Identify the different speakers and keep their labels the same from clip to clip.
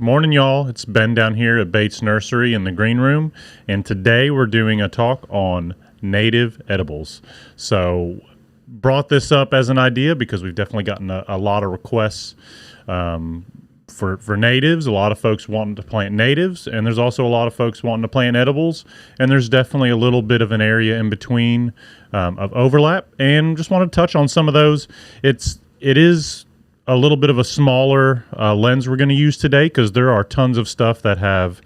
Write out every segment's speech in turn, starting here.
Speaker 1: Morning, y'all. It's Ben down here at Bates Nursery in the green room, and today we're doing a talk on native edibles. So, brought this up as an idea because we've definitely gotten a lot of requests for natives. A lot of folks wanting to plant natives, and there's also a lot of folks wanting to plant edibles, and there's definitely a little bit of an area in between of overlap, and just want to touch on some of those. It is a little bit of a smaller lens we're going to use today because there are tons of stuff that have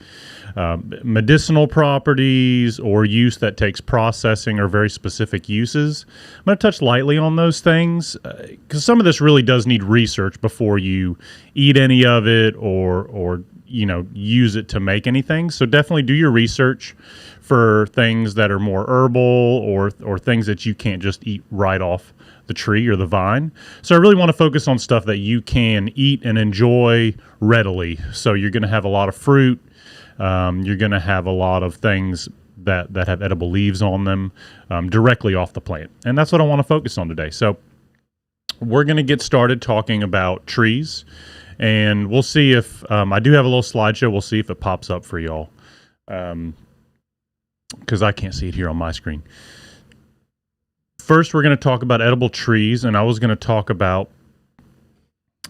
Speaker 1: medicinal properties or use that takes processing or very specific uses. I'm going to touch lightly on those things because some of this really does need research before you eat any of it or use it to make anything. So definitely do your research for things that are more herbal or things that you can't just eat right off the tree or the vine. So I really want to focus on stuff that you can eat and enjoy readily. So you're going to have a lot of fruit. You're going to have a lot of things that have edible leaves on them directly off the plant. And that's what I want to focus on today. So we're going to get started talking about trees. And we'll see if, I do have a little slideshow. We'll see if it pops up for y'all. Because I can't see it here on my screen. First, we're going to talk about edible trees, and I was going to talk about...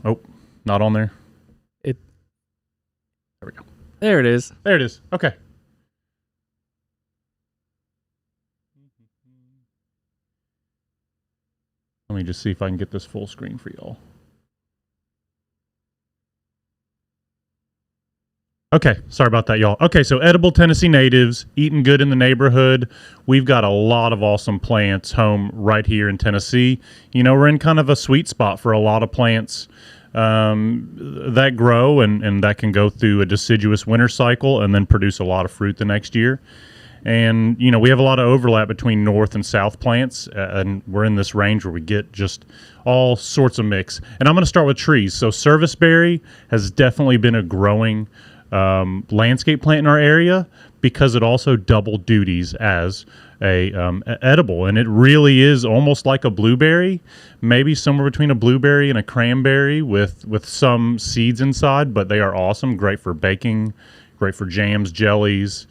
Speaker 1: Oh, not on there?
Speaker 2: There
Speaker 1: we go.
Speaker 2: There it is.
Speaker 1: There it is. Okay. Let me just see if I can get this full screen for y'all. Okay, sorry about that, y'all. Okay, so edible Tennessee natives, eating good in the neighborhood. We've got a lot of awesome plants home right here in Tennessee. You know, we're in kind of a sweet spot for a lot of plants that grow and that can go through a deciduous winter cycle and then produce a lot of fruit the next year. And, you know, we have a lot of overlap between north and south plants, and we're in this range where we get just all sorts of mix. And I'm going to start with trees. So serviceberry has definitely been a growing landscape plant in our area because it also double duties as a edible, and it really is almost like a blueberry, maybe somewhere between a blueberry and a cranberry with some seeds inside, but they are awesome, great for baking, great for jams, jellies,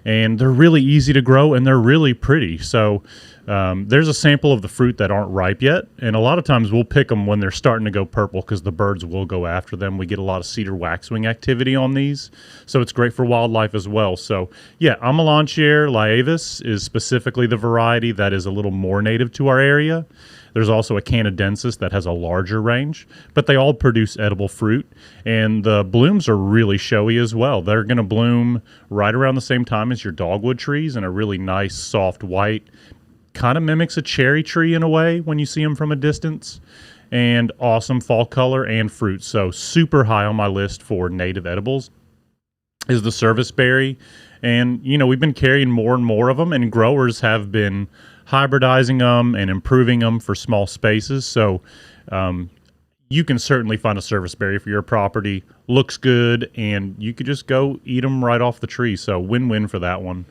Speaker 1: and they're really easy to grow and they're really pretty. So there's a sample of the fruit that aren't ripe yet, and a lot of times we'll pick them when they're starting to go purple because the birds will go after them. We get a lot of cedar waxwing activity on these, so it's great for wildlife as well. So yeah, Amelanchier laevis is specifically the variety that is a little more native to our area. There's also a canadensis that has a larger range, but they all produce edible fruit, and the blooms are really showy as well. They're going to bloom right around the same time as your dogwood trees in a really nice soft white. Kind of mimics a cherry tree in a way when you see them from a distance, and awesome fall color and fruit. So super high on my list for native edibles is the serviceberry. And, you know, we've been carrying more and more of them, and growers have been hybridizing them and improving them for small spaces. So you can certainly find a serviceberry for your property. Looks good, and you could just go eat them right off the tree. So win-win for that one.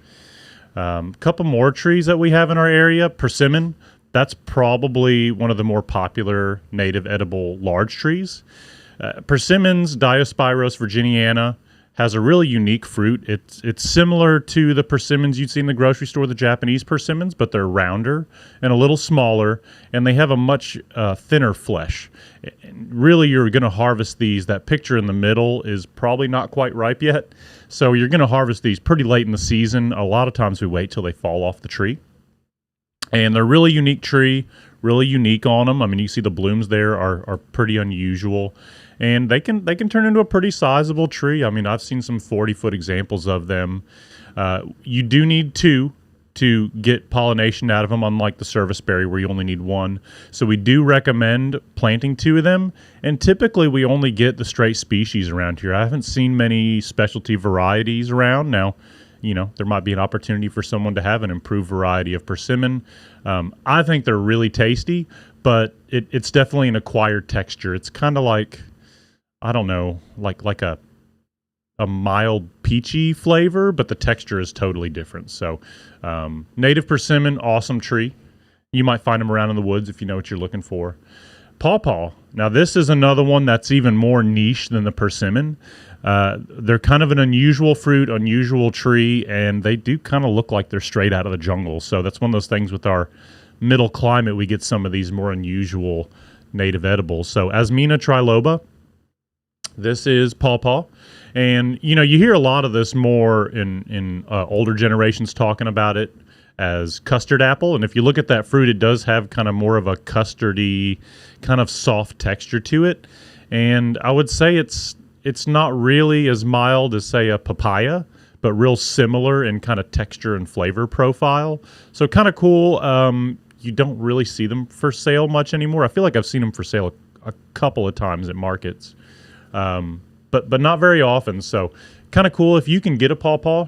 Speaker 1: Couple more trees that we have in our area. Persimmon, that's probably one of the more popular native edible large trees. Persimmons, Diospyros virginiana, has a really unique fruit. It's similar to the persimmons you'd see in the grocery store, the Japanese persimmons, but they're rounder and a little smaller, and they have a much thinner flesh. Really, you're going to harvest these. That picture in the middle is probably not quite ripe yet, so you're going to harvest these pretty late in the season. A lot of times we wait till they fall off the tree, and they're a really unique tree, really unique on them. I mean, you see the blooms there are pretty unusual. And they can turn into a pretty sizable tree. I mean, I've seen some 40-foot examples of them. You do need two to get pollination out of them, unlike the serviceberry where you only need one. So we do recommend planting two of them. And typically we only get the straight species around here. I haven't seen many specialty varieties around. Now, you know, there might be an opportunity for someone to have an improved variety of persimmon. I think they're really tasty, but it's definitely an acquired texture. It's kind of like, I don't know, like a mild peachy flavor, but the texture is totally different. So native persimmon, awesome tree. You might find them around in the woods if you know what you're looking for. Pawpaw. Now, this is another one that's even more niche than the persimmon. They're kind of an unusual fruit, unusual tree, and they do kind of look like they're straight out of the jungle. So that's one of those things with our middle climate, we get some of these more unusual native edibles. So Asmina triloba, this is pawpaw. And, you know, you hear a lot of this more in older generations talking about it as custard apple. And if you look at that fruit, it does have kind of more of a custardy, kind of soft texture to it. And I would say it's not really as mild as, say, a papaya, but real similar in kind of texture and flavor profile. So kind of cool. You don't really see them for sale much anymore. I feel like I've seen them for sale a couple of times at markets, but not very often. So kind of cool. If you can get a pawpaw,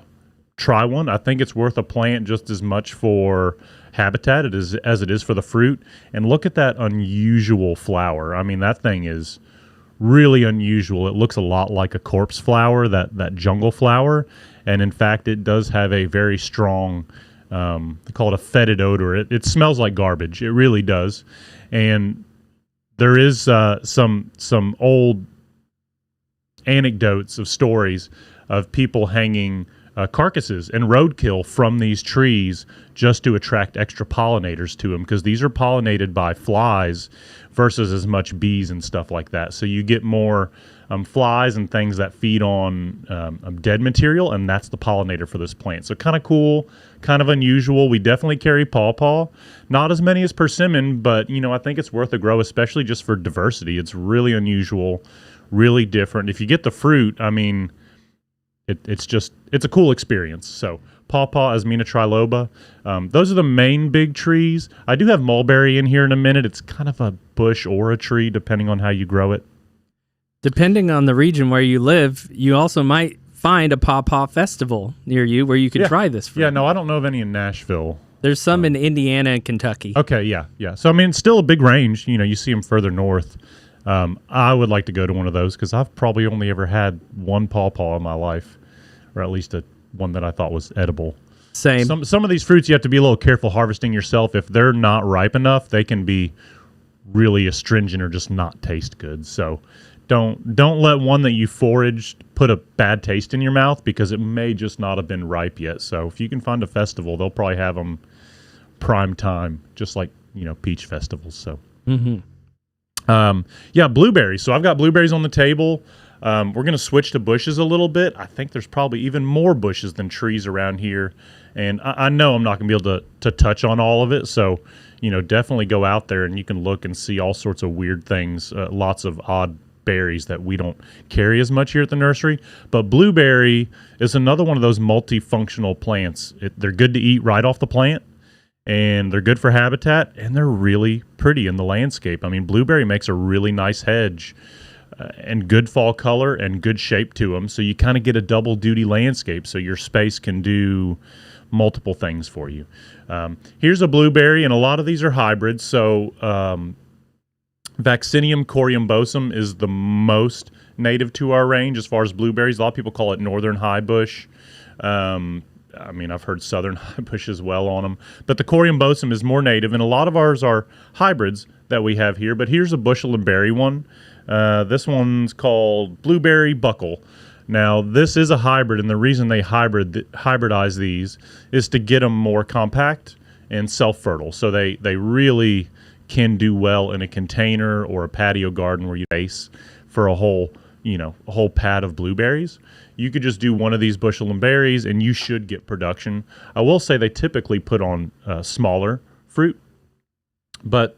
Speaker 1: try one. I think it's worth a plant just as much for habitat as it is for the fruit. And look at that unusual flower. I mean, that thing is really unusual. It looks a lot like a corpse flower, that jungle flower. And in fact, it does have a very strong, they call it a fetid odor. It smells like garbage. It really does. And there is some old anecdotes of stories of people hanging carcasses and roadkill from these trees just to attract extra pollinators to them, because these are pollinated by flies versus as much bees and stuff like that. So you get more flies and things that feed on dead material, and that's the pollinator for this plant. So kind of cool, kind of unusual. We definitely carry pawpaw, not as many as persimmon, but you know, I think it's worth a grow, especially just for diversity. It's really unusual, really different. If you get the fruit, I mean, it's a cool experience. So pawpaw, Asmina triloba. Those are the main big trees. I do have mulberry in here in a minute. It's kind of a bush or a tree, depending on how you grow it.
Speaker 2: Depending on the region where you live, you also might find a pawpaw festival near you where you could try this fruit.
Speaker 1: Yeah, no, I don't know of any in Nashville.
Speaker 2: There's some in Indiana and Kentucky.
Speaker 1: Okay, yeah. So, I mean, it's still a big range. You know, you see them further north. I would like to go to one of those because I've probably only ever had one pawpaw in my life, or at least one that I thought was edible.
Speaker 2: Same.
Speaker 1: Some of these fruits you have to be a little careful harvesting yourself. If they're not ripe enough, they can be really astringent or just not taste good. So don't let one that you foraged put a bad taste in your mouth, because it may just not have been ripe yet. So if you can find a festival, they'll probably have them prime time, just like, you know, peach festivals. So blueberries. So I've got blueberries on the table. We're going to switch to bushes a little bit. I think there's probably even more bushes than trees around here. And I know I'm not going to be able to touch on all of it. So, you know, definitely go out there and you can look and see all sorts of weird things, lots of odd berries that we don't carry as much here at the nursery. But blueberry is another one of those multifunctional plants. They're good to eat right off the plant, and they're good for habitat, and they're really pretty in the landscape. I mean, blueberry makes a really nice hedge. And good fall color and good shape to them. So you kind of get a double duty landscape, so your space can do multiple things for you. Here's a blueberry, and a lot of these are hybrids. So Vaccinium coriambosum is the most native to our range as far as blueberries. A lot of people call it northern high bush. I mean, I've heard southern high bush as well on them. But the coriambosum is more native, and a lot of ours are hybrids that we have here. But here's a bushel and berry one. This one's called Blueberry Buckle. Now, this is a hybrid, and the reason they hybridize these is to get them more compact and self-fertile. So they really can do well in a container or a patio garden where you base for a whole pad of blueberries. You could just do one of these bushel and berries, and you should get production. I will say they typically put on smaller fruit, but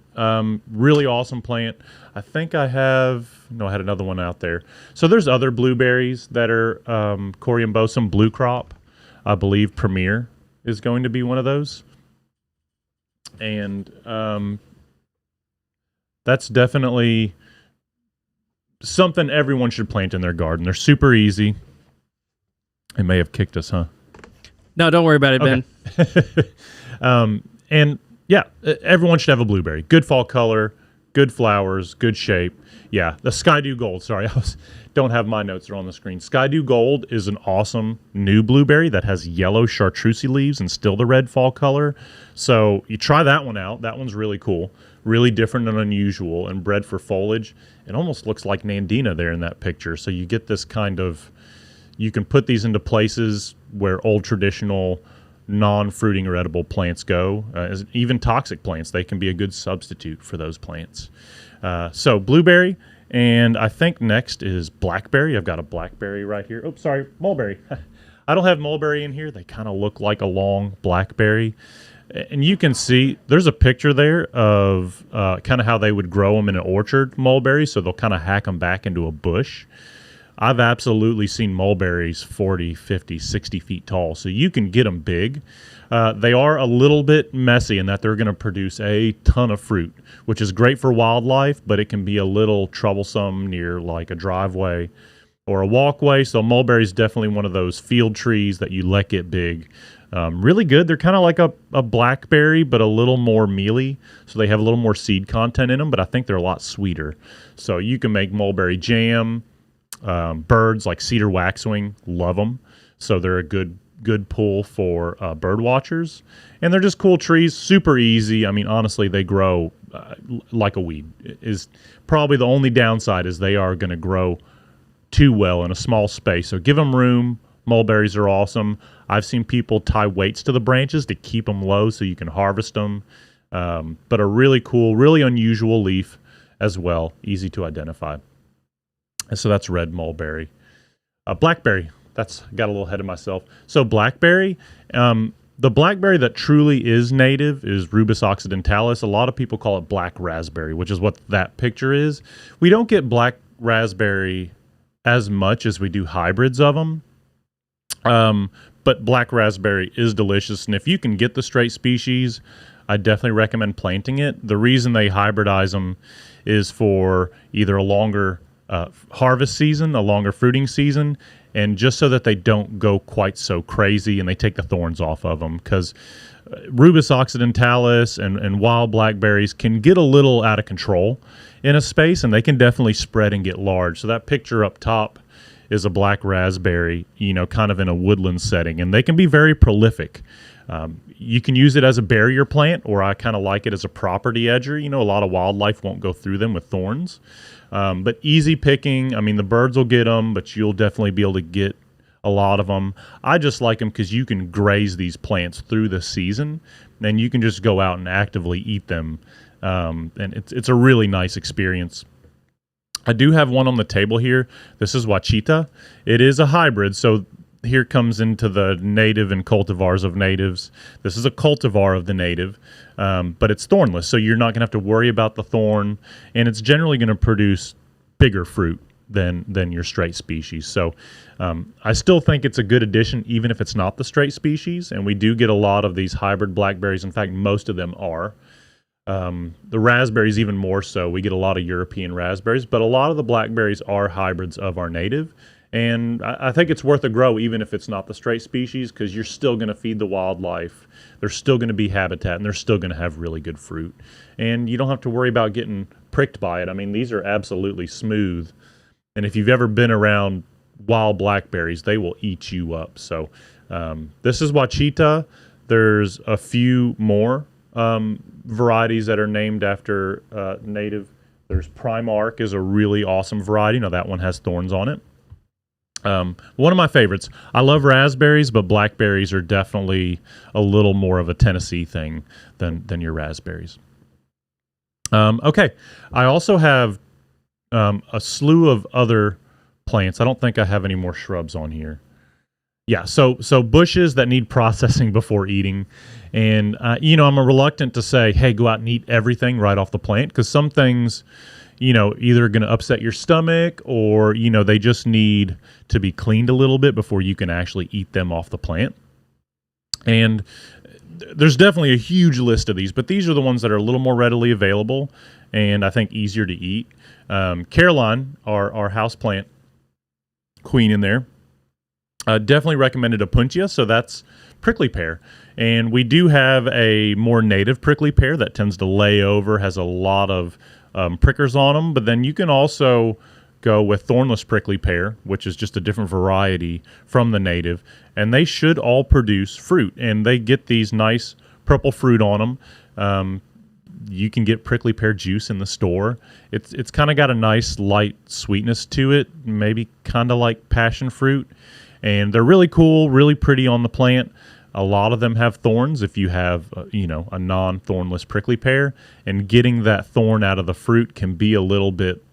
Speaker 1: really awesome plant. I think I had another one out there. So there's other blueberries that are coriambosum blue crop. I believe Premier is going to be one of those. And that's definitely something everyone should plant in their garden. They're super easy. It may have kicked us, huh?
Speaker 2: No, don't worry about it, Ben.
Speaker 1: And yeah, everyone should have a blueberry. Good fall color, good flowers, good shape. Yeah, the Skydew Gold. Sorry, don't have my notes. They're on the screen. Skydew Gold is an awesome new blueberry that has yellow chartreuse leaves and still the red fall color. So you try that one out. That one's really cool, really different and unusual, and bred for foliage. It almost looks like Nandina there in that picture. So you get this kind of, you can put these into places where old traditional non-fruiting or edible plants go. Even toxic plants, they can be a good substitute for those plants. So blueberry, and I think next is blackberry. I've got a blackberry right here. Oh, sorry, mulberry. I don't have mulberry in here. They kind of look like a long blackberry. And you can see there's a picture there of kind of how they would grow them in an orchard, mulberries. So they'll kind of hack them back into a bush. I've absolutely seen mulberries 40, 50, 60 feet tall, so you can get them big. They are a little bit messy in that they're going to produce a ton of fruit, which is great for wildlife, but it can be a little troublesome near like a driveway or a walkway. So mulberry is definitely one of those field trees that you let get big. Really good. They're kind of like a blackberry, but a little more mealy. So they have a little more seed content in them, but I think they're a lot sweeter. So you can make mulberry jam. Birds like cedar waxwing love them, so they're a good pull for bird watchers, and they're just cool trees, super easy. I mean, honestly, they grow like a weed. Is probably the only downside is they are going to grow too well in a small space, so give them room. Mulberries are awesome. I've seen people tie weights to the branches to keep them low so you can harvest them, but a really cool, really unusual leaf as well, easy to identify. So that's red mulberry. Blackberry, that's got a little ahead of myself. So blackberry, the blackberry that truly is native is Rubus occidentalis. A lot of people call it black raspberry, which is what that picture is. We don't get black raspberry as much as we do hybrids of them. But black raspberry is delicious. And if you can get the straight species, I definitely recommend planting it. The reason they hybridize them is for either a longer harvest season, a longer fruiting season, and just so that they don't go quite so crazy and they take the thorns off of them, because Rubus occidentalis and wild blackberries can get a little out of control in a space, and they can definitely spread and get large. So that picture up top is a black raspberry, kind of in a woodland setting, and they can be very prolific. You can use it as a barrier plant, or I kind of like it as a property edger. A lot of wildlife won't go through them with thorns. But easy picking. I mean, the birds will get them, but you'll definitely be able to get a lot of them. I just like them because you can graze these plants through the season, and you can just go out and actively eat them. And it's a really nice experience. I do have one on the table here. This is Wachita. It is a hybrid, so here comes into the native and cultivars of natives. This is a cultivar of the native, but it's thornless, so you're not going to have to worry about the thorn, and it's generally going to produce bigger fruit than your straight species. So I still think it's a good addition, even if it's not the straight species, and we do get a lot of these hybrid blackberries. In fact, most of them are. The raspberries even more so. We get a lot of European raspberries, but a lot of the blackberries are hybrids of our native. And I think it's worth a grow even if it's not the straight species, because you're still going to feed the wildlife. There's still going to be habitat, and they're still going to have really good fruit. And you don't have to worry about getting pricked by it. I mean, these are absolutely smooth. And if you've ever been around wild blackberries, they will eat you up. So this is Wachita. There's a few more varieties that are named after native. There's Primark is a really awesome variety. Now that one has thorns on it. One of my favorites. I love raspberries, but blackberries are definitely a little more of a Tennessee thing than your raspberries. Okay, I also have a slew of other plants. I don't think I have any more shrubs on here. Yeah, so bushes that need processing before eating. And, I'm reluctant to say, hey, go out and eat everything right off the plant, because some things, either going to upset your stomach, or, they just need to be cleaned a little bit before you can actually eat them off the plant. And there's definitely a huge list of these, but these are the ones that are a little more readily available and I think easier to eat. Caroline, our houseplant queen in there, definitely recommended Opuntia, so that's prickly pear. And we do have a more native prickly pear that tends to lay over, has a lot of prickers on them. But then you can also go with thornless prickly pear, which is just a different variety from the native, and they should all produce fruit, and they get these nice purple fruit on them. You can get prickly pear juice in the store. It's kind of got a nice light sweetness to it, maybe kind of like passion fruit, and they're really cool, really pretty on the plant. A lot of them have thorns if you have, a non-thornless prickly pear, and getting that thorn out of the fruit can be a little bit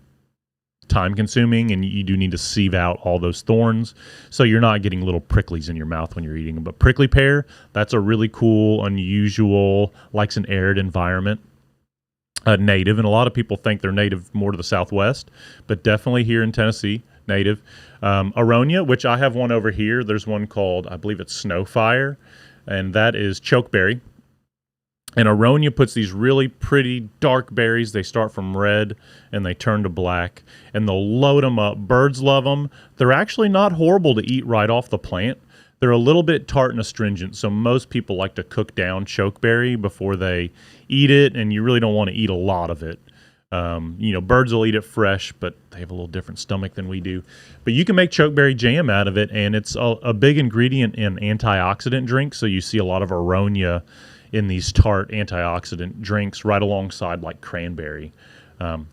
Speaker 1: time consuming, and you do need to sieve out all those thorns so you're not getting little pricklies in your mouth when you're eating them. But prickly pear, that's a really cool, unusual, likes an arid environment native, and a lot of people think they're native more to the Southwest, but definitely here in Tennessee, native. Aronia, which I have one over here, there's one called, I believe it's Snowfire, and that is chokeberry. And Aronia puts these really pretty dark berries. They start from red and they turn to black, and they'll load them up. Birds love them. They're actually not horrible to eat right off the plant. They're a little bit tart and astringent, so most people like to cook down chokeberry before they eat it, and you really don't want to eat a lot of it. Birds will eat it fresh, but they have a little different stomach than we do. But you can make chokeberry jam out of it, and it's a big ingredient in antioxidant drinks, so you see a lot of Aronia in these tart antioxidant drinks right alongside like cranberry.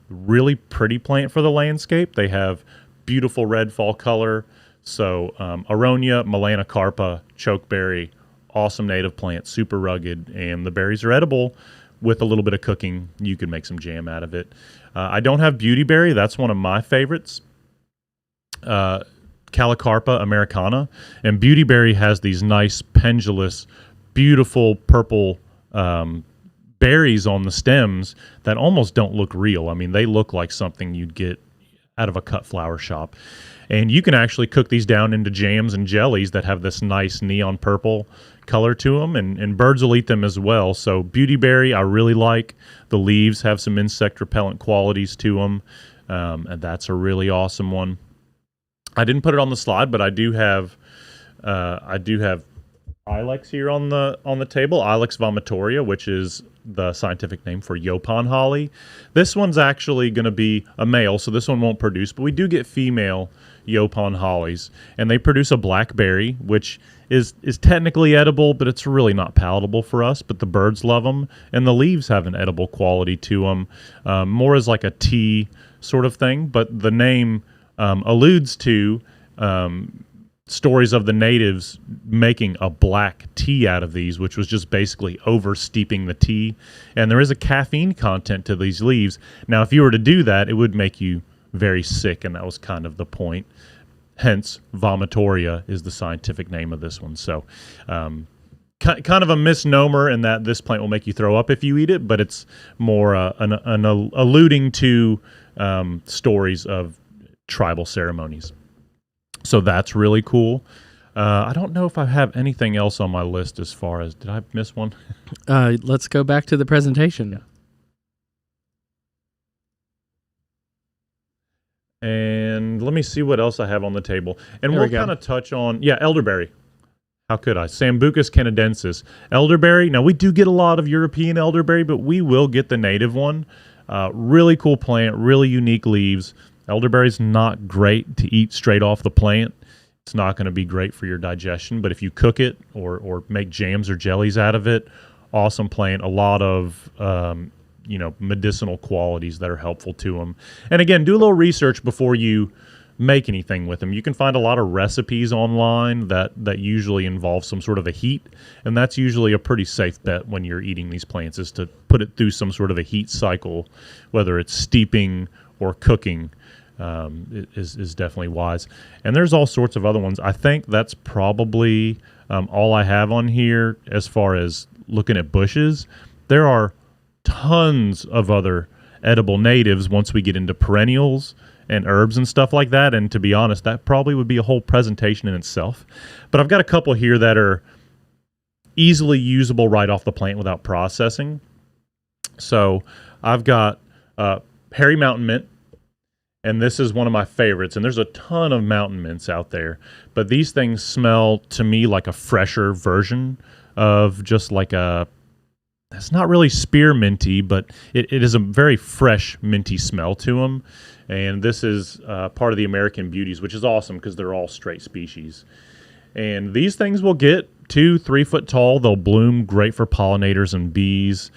Speaker 1: Really pretty plant for the landscape. They have beautiful red fall color. So Aronia, melanocarpa, chokeberry, awesome native plant, super rugged, and the berries are edible. With a little bit of cooking, you can make some jam out of it. I don't have beautyberry. That's one of my favorites. Calicarpa americana. And beautyberry has these nice pendulous, beautiful purple berries on the stems that almost don't look real. I mean, they look like something you'd get out of a cut flower shop. And you can actually cook these down into jams and jellies that have this nice neon purple color to them, and birds will eat them as well. So beautyberry I really like. The leaves have some insect repellent qualities to them, and that's a really awesome one. I didn't put it on the slide, but I do have Ilex here on the table. Ilex vomitoria, which is the scientific name for Yaupon holly. This one's actually going to be a male, so this one won't produce, but we do get female Yaupon hollies, and they produce a blackberry, which is technically edible, but it's really not palatable for us. But the birds love them, and the leaves have an edible quality to them, more as like a tea sort of thing. But the name alludes to stories of the natives making a black tea out of these, which was just basically over steeping the tea. And there is a caffeine content to these leaves. Now, if you were to do that, it would make you very sick, and that was kind of the point. Hence, vomitoria is the scientific name of this one. So, kind of a misnomer in that this plant will make you throw up if you eat it, but it's more an alluding to stories of tribal ceremonies. So that's really cool. I don't know if I have anything else on my list as far as, did I miss one?
Speaker 2: Let's go back to the presentation.
Speaker 1: Yeah. And let me see what else I have on the table. And we'll kind of touch on, elderberry. How could I? Sambucus canadensis. Elderberry. Now, we do get a lot of European elderberry, but we will get the native one. Really cool plant, really unique leaves. Elderberry's not great to eat straight off the plant. It's not going to be great for your digestion, but if you cook it or make jams or jellies out of it, awesome plant. A lot of medicinal qualities that are helpful to them. And again, do a little research before you make anything with them. You can find a lot of recipes online that usually involve some sort of a heat, and that's usually a pretty safe bet when you're eating these plants, is to put it through some sort of a heat cycle, whether it's steeping or cooking. Is definitely wise. And there's all sorts of other ones. I think that's probably all I have on here as far as looking at bushes. There are tons of other edible natives once we get into perennials and herbs and stuff like that. And to be honest, that probably would be a whole presentation in itself. But I've got a couple here that are easily usable right off the plant without processing. So I've got hairy mountain mint. And this is one of my favorites, and there's a ton of mountain mints out there, but these things smell to me like a fresher version of just like a it's not really spearminty, but it is a very fresh minty smell to them. And this is part of the American Beauties, which is awesome because they're all straight species. And these things will get 2-3 foot tall. They'll bloom great for pollinators and bees.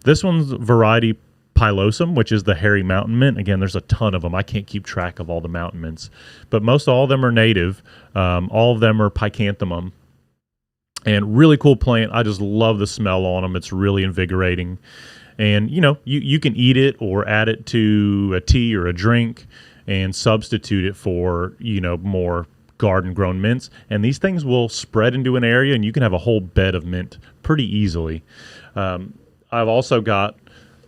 Speaker 1: This one's variety Pilosum, which is the hairy mountain mint. Again, there's a ton of them. I can't keep track of all the mountain mints, but most all of them are native. All of them are Picanthamum. And really cool plant. I just love the smell on them. It's really invigorating. And, you can eat it or add it to a tea or a drink and substitute it for, more garden-grown mints. And these things will spread into an area, and you can have a whole bed of mint pretty easily. I've also got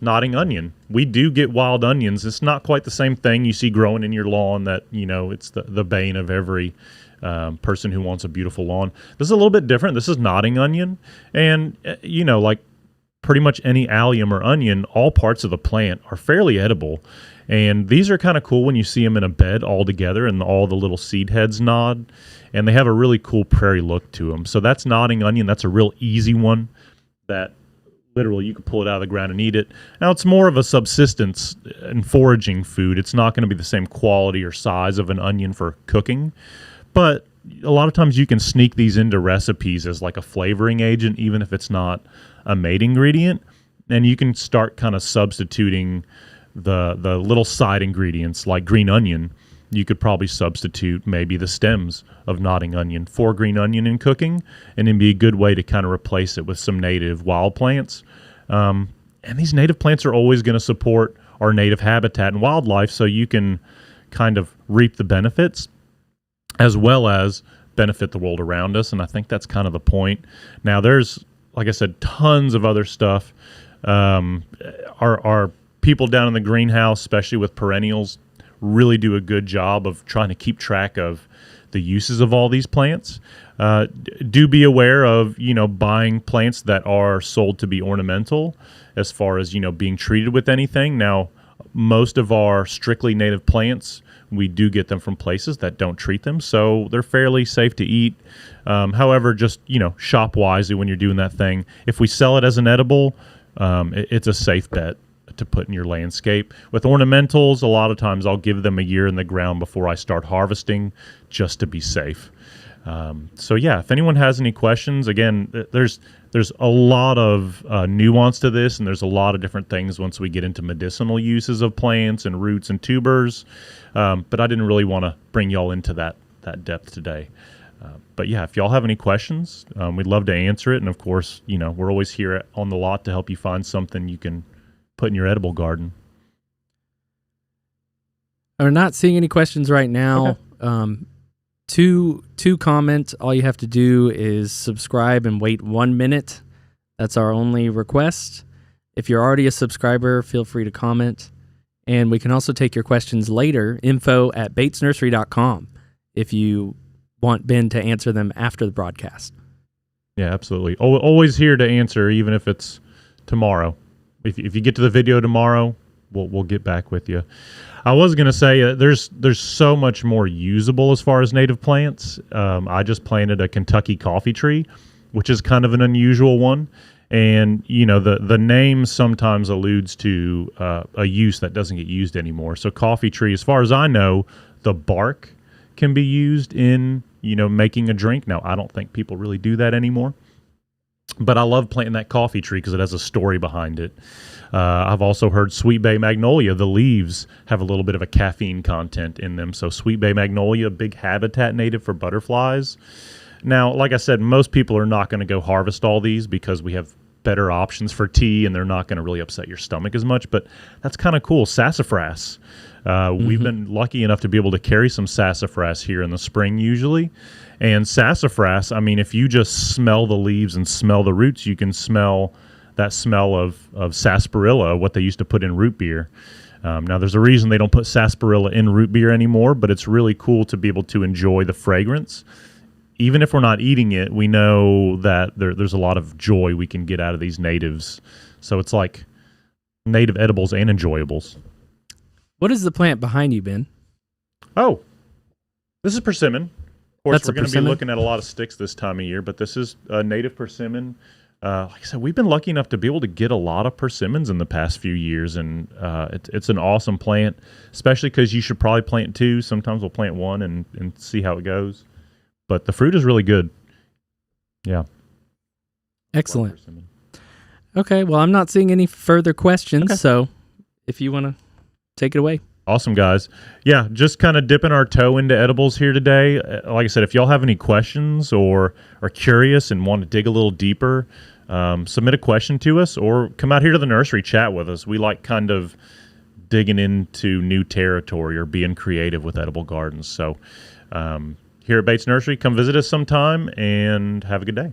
Speaker 1: nodding onion. We do get wild onions. It's not quite the same thing you see growing in your lawn that, it's the bane of every person who wants a beautiful lawn. This is a little bit different. This is nodding onion. And, like pretty much any allium or onion, all parts of the plant are fairly edible. And these are kind of cool when you see them in a bed all together and all the little seed heads nod. And they have a really cool prairie look to them. So that's nodding onion. That's a real easy one that literally you can pull it out of the ground and eat it. Now, it's more of a subsistence and foraging food. It's not going to be the same quality or size of an onion for cooking. But a lot of times you can sneak these into recipes as like a flavoring agent, even if it's not a mate ingredient. And you can start kind of substituting the little side ingredients like green onion. You could probably substitute maybe the stems of nodding onion for green onion in cooking, and it'd be a good way to kind of replace it with some native wild plants. And these native plants are always going to support our native habitat and wildlife, so you can kind of reap the benefits as well as benefit the world around us, and I think that's kind of the point. Now, there's, like I said, tons of other stuff. Our people down in the greenhouse, especially with perennials, really do a good job of trying to keep track of the uses of all these plants. Do be aware of, buying plants that are sold to be ornamental as far as, being treated with anything. Now, most of our strictly native plants, we do get them from places that don't treat them, so they're fairly safe to eat. However, just, shop wisely when you're doing that thing. If we sell it as an edible, it's a safe bet to put in your landscape. With ornamentals, a lot of times I'll give them a year in the ground before I start harvesting, just to be safe. So yeah, if anyone has any questions, again, there's a lot of nuance to this, and there's a lot of different things once we get into medicinal uses of plants and roots and tubers. But I didn't really want to bring y'all into that depth today. But yeah, if y'all have any questions, we'd love to answer it. And of course, we're always here on the lot to help you find something you can put in your edible garden.
Speaker 2: We're not seeing any questions right now. Okay. Two comments. All you have to do is subscribe and wait 1 minute. That's our only request. If you're already a subscriber, feel free to comment. And we can also take your questions later, info@batesnursery.com, if you want Ben to answer them after the broadcast.
Speaker 1: Yeah, absolutely. Always here to answer, even if it's tomorrow. If you get to the video tomorrow, we'll get back with you. I was going to say there's so much more usable as far as native plants. I just planted a Kentucky coffee tree, which is kind of an unusual one. And, the name sometimes alludes to a use that doesn't get used anymore. So coffee tree, as far as I know, the bark can be used in, making a drink. Now, I don't think people really do that anymore. But I love planting that coffee tree because it has a story behind it. I've also heard Sweet Bay Magnolia, the leaves have a little bit of a caffeine content in them. So Sweet Bay Magnolia, big habitat native for butterflies. Now, like I said, most people are not going to go harvest all these because we have better options for tea and they're not going to really upset your stomach as much. But that's kind of cool. Sassafras. We've been lucky enough to be able to carry some sassafras here in the spring usually. And sassafras, I mean, if you just smell the leaves and smell the roots, you can smell that smell of sarsaparilla, what they used to put in root beer. Now, there's a reason they don't put sarsaparilla in root beer anymore, but it's really cool to be able to enjoy the fragrance. Even if we're not eating it, we know that there's a lot of joy we can get out of these natives. So it's like native edibles and enjoyables.
Speaker 2: What is the plant behind you, Ben?
Speaker 1: Oh, this is persimmon. Of course,
Speaker 2: That's
Speaker 1: we're going to be looking at a lot of sticks this time of year, but this is a native persimmon. Like I said, we've been lucky enough to be able to get a lot of persimmons in the past few years, and it's an awesome plant, especially because you should probably plant two. Sometimes we'll plant one and see how it goes. But the fruit is really good. Yeah.
Speaker 2: Excellent. Okay, well, I'm not seeing any further questions, so if you want to take it away.
Speaker 1: Awesome, guys. Yeah, just kind of dipping our toe into edibles here today. Like I said, if y'all have any questions or are curious and want to dig a little deeper, submit a question to us or come out here to the nursery, chat with us. We like kind of digging into new territory or being creative with edible gardens. So here at Bates Nursery, come visit us sometime and have a good day.